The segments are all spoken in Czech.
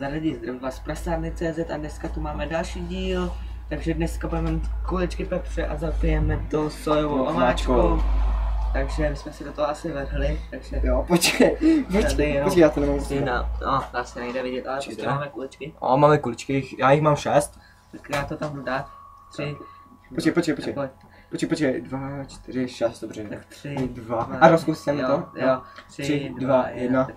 Nazdar lidi, zdravím vás z prasárny.cz a dneska tu máme další díl. Takže dneska budeme mít kuličky pepře a zapijeme to sojovou omáčkou. Takže my jsme si do toho asi vrhli, takže... Jo, počkej, já to nemám si no, nás se nejde vidět, ale prostě máme kuličky. O, máme kuličky, já jich mám 6. Tak já to tam budu dát. 3. Počkej, 2, 4, 6, dobře. Tak 3, 2. A rozkusíme to? Jo, 3, 2, 1.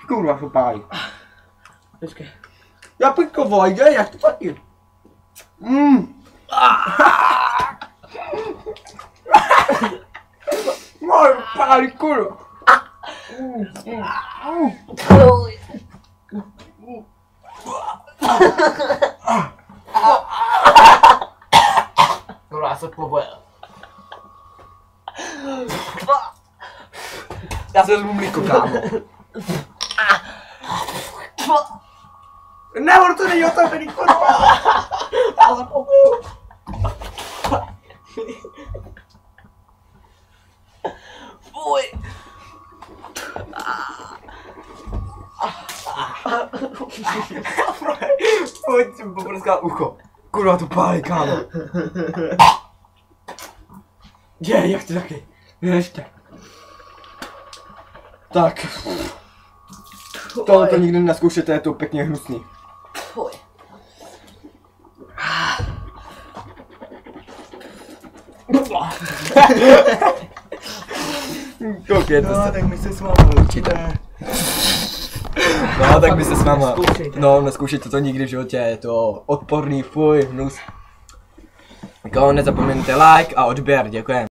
Kurva, chopáj. Počkej. Já pojďko vojde, jak to taky. Můj pálí, kurva. Kurva, já se pobojil. Já se vezmu mlíko, kámo. Ne, to není otevřený, kurva. Já se pobojil. Fuj. Pojď, jsem poprskal ucho. Kurva, to pálí, kámo. Já chci taky. Ještě. Tak. To nikdy nezkoušete, je to pěkně hnusný. Fuj. Koukej, to tak my se s váma určitě. No, tak by se s váma. No, neskoušejte to nikdy v životě, je to odporný, fuj, hnus. Nezapomeňte like a odběr, děkujem.